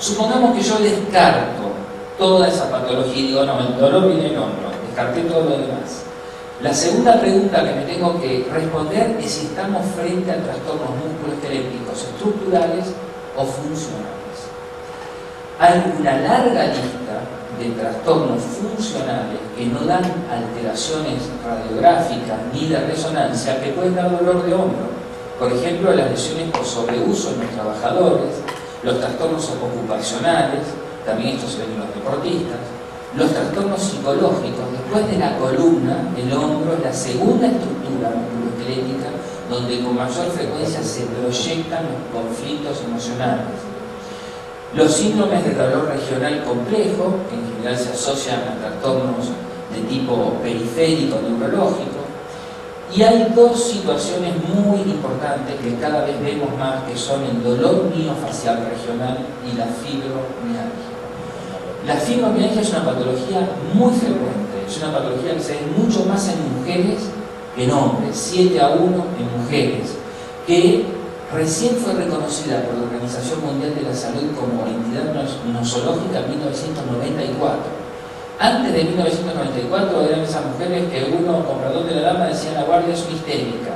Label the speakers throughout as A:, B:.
A: Supongamos que yo descarto toda esa patología y digo, no, el dolor viene del hombro, descarté todo lo demás. La segunda pregunta que me tengo que responder es si estamos frente a trastornos musculoesqueléticos estructurales o funcionales. Hay una larga lista de trastornos funcionales que no dan alteraciones radiográficas ni de resonancia que pueden dar dolor de hombro. Por ejemplo, las lesiones por sobreuso en los trabajadores, los trastornos ocupacionales, también estos se ven en los deportistas, los trastornos psicológicos. Después de la columna, el hombro es la segunda estructura musculoesquelética donde con mayor frecuencia se proyectan los conflictos emocionales. Los síndromes de dolor regional complejo, que en general se asocian a trastornos de tipo periférico neurológico. Y hay dos situaciones muy importantes que cada vez vemos más, que son el dolor miofacial regional y la fibromialgia. La fibromialgia es una patología muy frecuente, es una patología que se ve mucho más en mujeres que en hombres, 7-1 en mujeres, que recién fue reconocida por la Organización Mundial de la Salud como entidad nosológica en 1994. Antes de 1994 eran esas mujeres que uno, comprador de la dama, decía la guardia es una histérica.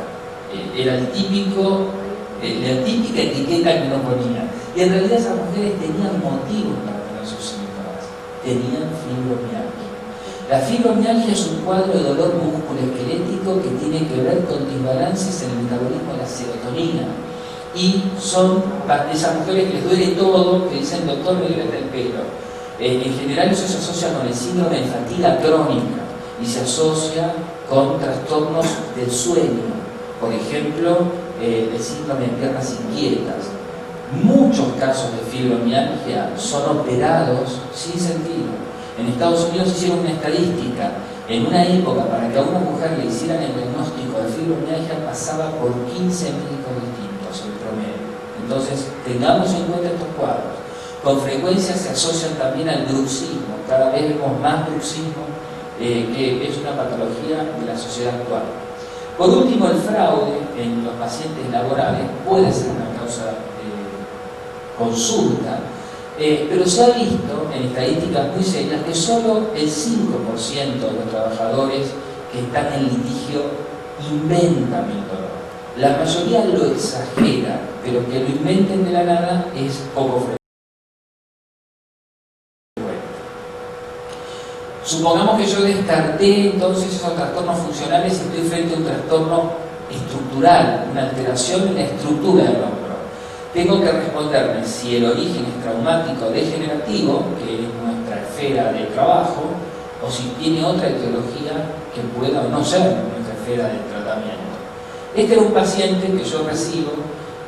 A: Era la típica etiqueta que uno ponía. Y en realidad esas mujeres tenían motivos para tener sus síntomas. Tenían fibromialgia. La fibromialgia es un cuadro de dolor musculoesquelético que tiene que ver con desbalances en el metabolismo de la serotonina. Y son de esas mujeres que les duele todo, que dicen, doctor, me duele hasta el pelo. En general eso se asocia con el síndrome de fatiga crónica y se asocia con trastornos del sueño, por ejemplo, el síndrome de piernas inquietas. Muchos casos de fibromialgia son operados sin sentido. En Estados Unidos hicieron una estadística. En una época, para que a una mujer le hicieran el diagnóstico de fibromialgia, pasaba por 15 médicos distintos en promedio. Entonces, tengamos en cuenta estos cuadros. Con frecuencia se asocian también al bruxismo. Cada vez vemos más bruxismo, que es una patología de la sociedad actual. Por último, el fraude en los pacientes laborales puede ser una causa de consulta, pero se ha visto en estadísticas muy serias que solo el 5% de los trabajadores que están en litigio inventan el dolor. La mayoría lo exagera, pero que lo inventen de la nada es poco frecuente. Supongamos que yo descarté entonces esos trastornos funcionales y estoy frente a un trastorno estructural, una alteración en la estructura del hombro. Tengo que responderme si el origen es traumático degenerativo, que es nuestra esfera de trabajo, o si tiene otra etiología que pueda o no ser nuestra esfera de tratamiento. Este era un paciente que yo recibo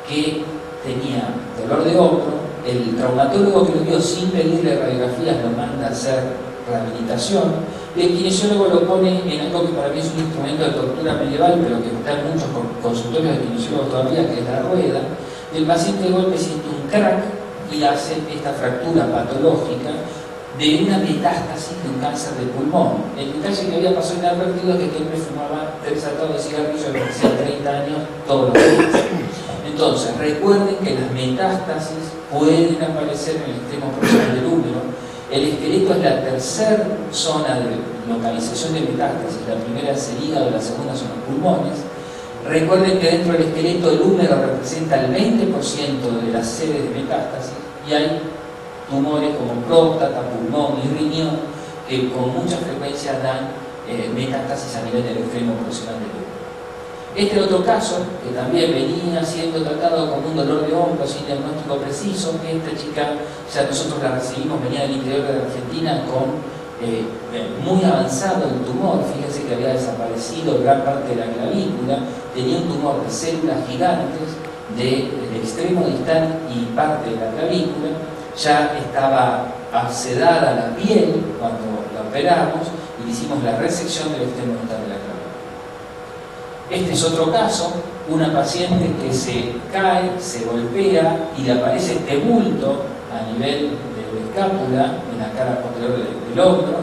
A: que tenía dolor de hombro. El traumatólogo que lo vio sin pedirle radiografías lo manda a hacer rehabilitación. El kinesiólogo lo pone en algo que para mí es un instrumento de tortura medieval, pero que está en muchos consultorios de kinesiólogos todavía, que es la rueda. El paciente de golpe siente un crack y hace esta fractura patológica de una metástasis de un cáncer de pulmón. El detalle que había pasado inadvertido es que siempre fumaba 3 atados de cigarrillo desde hacía 30 años todos los días. Entonces, recuerden que las metástasis pueden aparecer en el extremo proximal del útero. El esqueleto es la tercera zona de localización de metástasis. La primera es el hígado, la segunda son los pulmones. Recuerden que dentro del esqueleto el húmero representa el 20% de las sedes de metástasis y hay tumores como próstata, pulmón y riñón que con mucha frecuencia dan metástasis a nivel del extremo proximal del útero. Este otro caso, que también venía siendo tratado como un dolor de hombro sin diagnóstico preciso, esta chica, ya nosotros la recibimos, venía del interior de la Argentina con muy avanzado el tumor. Fíjense que había desaparecido gran parte de la clavícula, tenía un tumor de células gigantes del extremo distal y parte de la clavícula, ya estaba absedada la piel cuando la operamos y le hicimos la resección del extremo distal de la clavícula. Este es otro caso, una paciente que se cae, se golpea y le aparece este bulto a nivel de la escápula, en la cara posterior del hombro.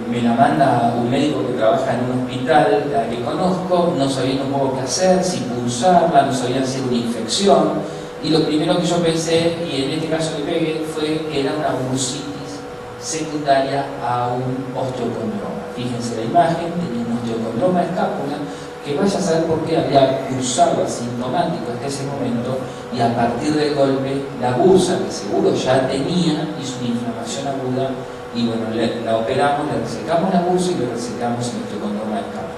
A: Me la manda un médico que trabaja en un hospital, la que conozco, no sabían un poco qué hacer, si pulsarla, no sabían si era una infección. Y lo primero que yo pensé, y en este caso le pegué, fue que era una bursitis secundaria a un osteocondroma. Fíjense la imagen, tenía un osteocondroma de escápula, que vaya a saber por qué había cursado asintomático hasta ese momento, y a partir del golpe, la bursa, que seguro ya tenía, hizo una inflamación aguda, y bueno, la operamos, le resecamos la bursa y le resecamos el osteocondroma de escápula.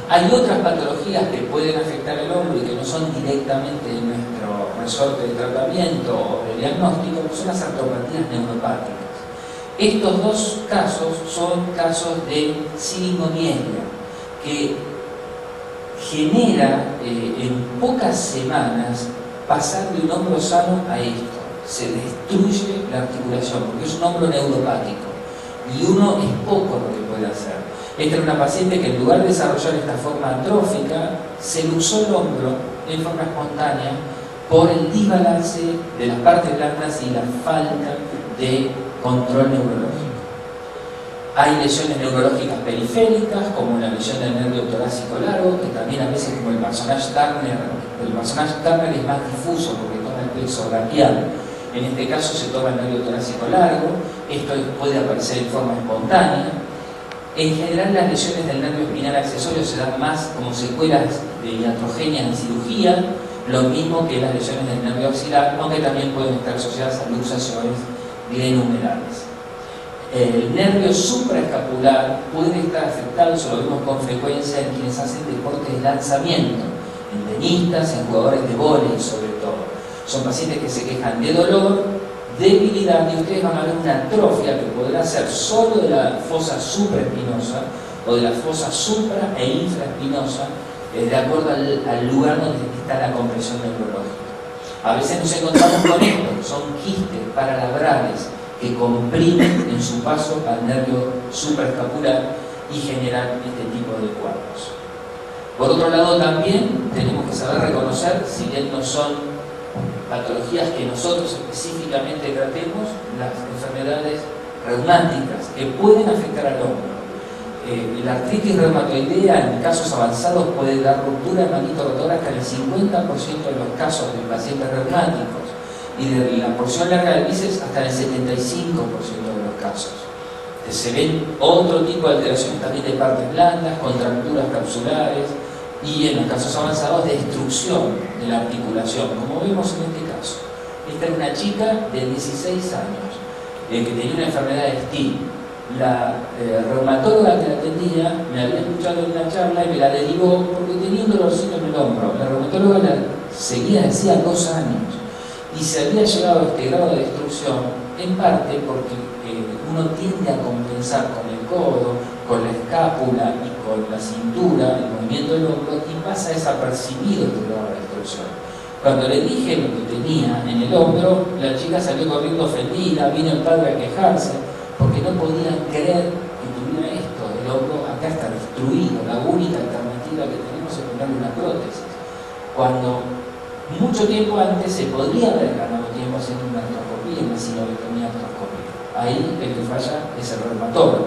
A: Hay otras patologías que pueden afectar el hombro y que no son directamente de nuestro resorte de tratamiento o de diagnóstico, que son las artropatías neuropáticas. Estos dos casos son casos de siringomielia, que genera en pocas semanas pasar de un hombro sano a esto. Se destruye la articulación, porque es un hombro neuropático, y uno es poco lo que puede hacer. Esta era una paciente que en lugar de desarrollar esta forma atrófica, se luxó el hombro en forma espontánea por el desbalance de las partes blandas y la falta de control neurológico. Hay lesiones neurológicas periféricas, como la lesión del nervio torácico largo, que también a veces, como el personaje Turner es más difuso porque toma el plexo braquial. En este caso se toma el nervio torácico largo, esto puede aparecer en forma espontánea. En general, las lesiones del nervio espinal accesorio se dan más como secuelas iatrogéneas en cirugía, lo mismo que las lesiones del nervio axilar, aunque también pueden estar asociadas a luxaciones glenumerales. El nervio supraescapular puede estar afectado, eso lo vemos con frecuencia en quienes hacen deportes de lanzamiento, en tenistas, en jugadores de vóley sobre todo. Son pacientes que se quejan de dolor, debilidad, y ustedes van a ver una atrofia que podrá ser solo de la fosa supraespinosa o de la fosa supra e infraespinosa, de acuerdo al lugar donde está la compresión neurológica. A veces nos encontramos con esto, son quistes paralabrales que comprimen en su paso al nervio supraescapular y generan este tipo de cuadros. Por otro lado, también tenemos que saber reconocer, si bien no son patologías que nosotros específicamente tratemos, las enfermedades reumáticas que pueden afectar al hombro. La artritis reumatoidea en casos avanzados puede dar ruptura de manito rotor hasta el 50% de los casos de pacientes reumáticos, y de la porción larga del bíceps hasta el 75% de los casos. Se ven otro tipo de alteraciones también de partes blandas, contracturas capsulares, y en los casos avanzados destrucción de la articulación, como vemos en este caso. Esta es una chica de 16 años que tenía una enfermedad de Still. La reumatóloga que la atendía me había escuchado en una charla y me la derivó porque tenía un dolorcito en el hombro. La reumatóloga la seguía hacía 2 años y se había llegado a este grado de destrucción en parte porque uno tiende a compensar con el codo, con la escápula y con la cintura, el movimiento del hombro, y pasa desapercibido este grado de destrucción. Cuando le dije lo que tenía en el hombro, la chica salió corriendo ofendida, vino el padre a quejarse, porque no podían creer que tuviera esto. El hombro acá está destruido, la única alternativa que tenemos es ponerle una prótesis. Cuando mucho tiempo antes se podría haber ganado tiempo haciendo una artroscopía, una sinoviectomía artroscópica. Ahí el que falla es el reumatólogo.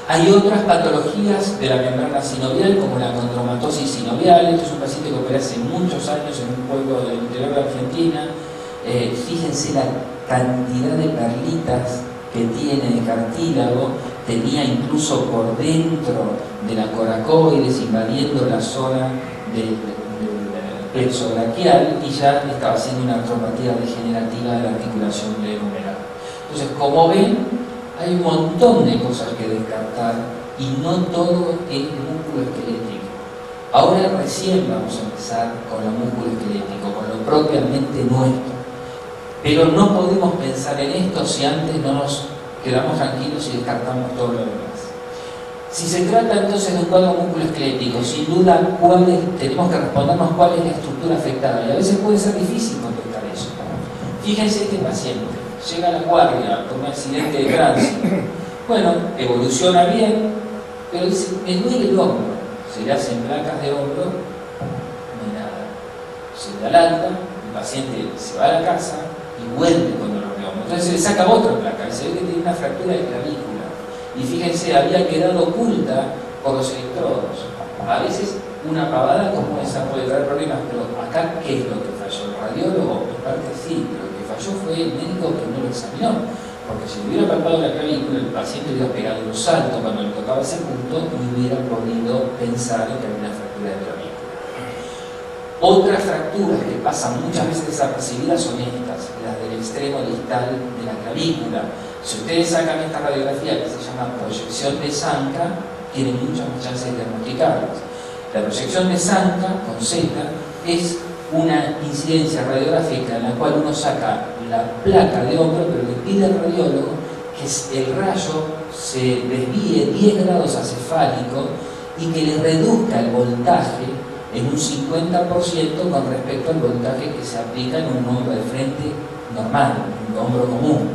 A: Hay otras patologías de la membrana sinovial, como la condromatosis sinovial. Este es un paciente que operé hace muchos años en un pueblo del interior de Argentina. Fíjense la cantidad de perlitas que tiene de cartílago. Tenía incluso por dentro de la coracoides, invadiendo la zona del plexo braquial, y ya estaba haciendo una artropatía degenerativa de la articulación glenumeral. Entonces, como ven, hay un montón de cosas que descartar y no todo es músculo esquelético. Ahora recién vamos a empezar con lo músculo esquelético, con lo propiamente nuestro. Pero no podemos pensar en esto si antes no nos quedamos tranquilos y descartamos todo lo demás. Si se trata entonces de un cuadro musculoesquelético, sin duda tenemos que respondernos cuál es la estructura afectada, y a veces puede ser difícil contestar eso. Fíjense este paciente. Llega a la guardia por un accidente de tránsito. Bueno, evoluciona bien, pero dice, me duele el hombro. Se le hacen placas de hombro, no hay nada. Se da el alta, el paciente se va a la casa y vuelve con dolor de hombro. Entonces se le saca otra placa y se ve que tiene una fractura de clavícula. Y fíjense, había quedado oculta por los electrodos. A veces una pavada como esa puede traer problemas, pero acá, ¿qué es lo que falló? El radiólogo, en parte sí, pero lo que falló fue el médico que no lo examinó. Porque si le hubiera palpado la clavícula, el paciente hubiera pegado un salto cuando le tocaba ese punto y hubiera podido pensar en que había una fractura de clavícula. Otras fracturas que pasan muchas veces desapercibidas son estas, las del extremo distal de la clavícula. Si ustedes sacan esta radiografía que se llama proyección de Zanca, tienen muchas más chances de diagnosticarlas. La proyección de Zanca, con Z, es una incidencia radiográfica en la cual uno saca la placa de hombro, pero le pide al radiólogo que el rayo se desvíe 10 grados acefálico y que le reduzca el voltaje en un 50% con respecto al voltaje que se aplica en un hombro de frente normal, un hombro común.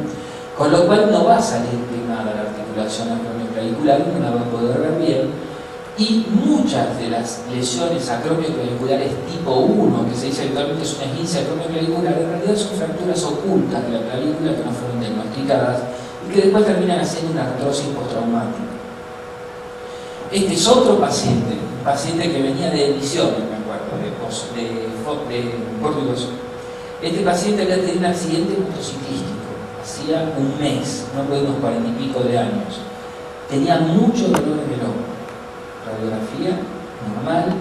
A: Con lo cual no va a salir quemada la articulación acromioclavicular, no la va a poder ver bien. Y muchas de las lesiones acromioclaviculares tipo 1, que se dice habitualmente es una esguince acromioclavicular, en realidad son fracturas ocultas de la clavícula que no fueron diagnosticadas y que después terminan haciendo una artrosis postraumática. Este es otro paciente, un paciente que venía de Misiones, me acuerdo, de Portugal. Este paciente había tenido un accidente motociclístico, hacía un mes, no de unos 40 y pico de años. Tenía mucho dolor en el hombro. Radiografía normal,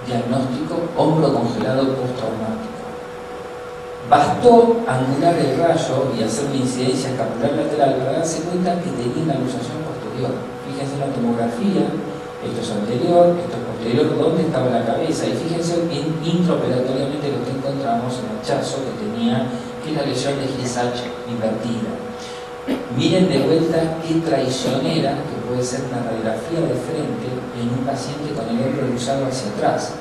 A: diagnóstico, hombro congelado postraumático. Bastó angular el rayo y hacer una incidencia escapular lateral para darse cuenta que tenía una luxación posterior. Fíjense en la tomografía, esto es anterior, esto es posterior, dónde estaba la cabeza, y fíjense intraoperatoriamente lo que encontramos en el hachazo que tenía, que es la lesión de Hill-Sachs invertida. Miren de vuelta qué traicionera que puede ser una radiografía de frente en un paciente con el hombro cruzado hacia atrás.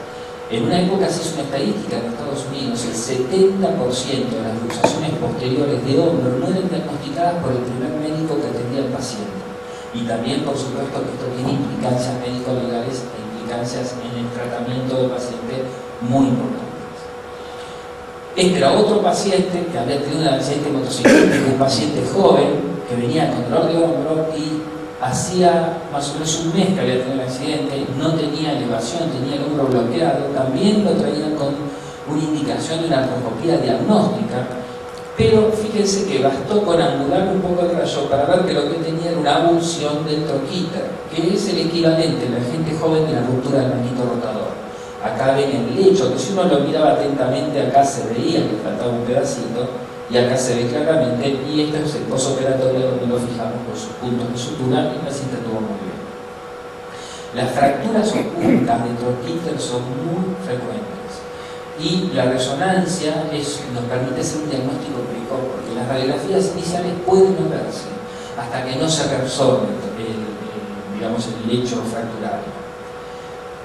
A: En una época se hizo una estadística en Estados Unidos, el 70% de las luxaciones posteriores de hombro no eran diagnosticadas por el primer médico que atendía al paciente. Y también, por supuesto, que esto tiene implicancias médico-legales e implicancias en el tratamiento del paciente muy importantes. Este era otro paciente que había tenido un accidente motociclístico, un paciente joven que venía con dolor de hombro y hacía más o menos un mes que había tenido el accidente, no tenía elevación, tenía el hombro bloqueado, también lo traían con una indicación de una artroscopía diagnóstica, pero fíjense que bastó con angular un poco el rayo para ver que lo que tenía era una abulsión del troquíter, que es el equivalente en la gente joven de la ruptura del manguito rotador. Acá ven el lecho, que si uno lo miraba atentamente, acá se veía que faltaba un pedacito, y acá se ve claramente, y este es el posoperatorio donde lo fijamos por sus puntos de sutura, y el paciente estuvo muy bien. Las fracturas ocultas de troquíter son muy frecuentes, y la resonancia nos permite hacer un diagnóstico precoz, porque las radiografías iniciales pueden no verse hasta que no se reabsorbe digamos, el lecho fracturario.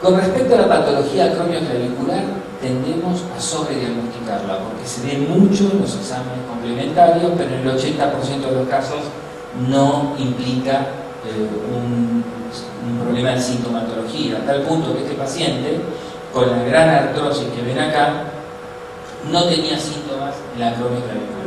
A: Con respecto a la patología acromioclavicular, tendemos a sobrediagnosticarla porque se ve mucho en los exámenes complementarios, pero en el 80% de los casos no implica un problema de sintomatología, a tal punto que este paciente, con la gran artrosis que ven acá, no tenía síntomas en la acromioclavicular.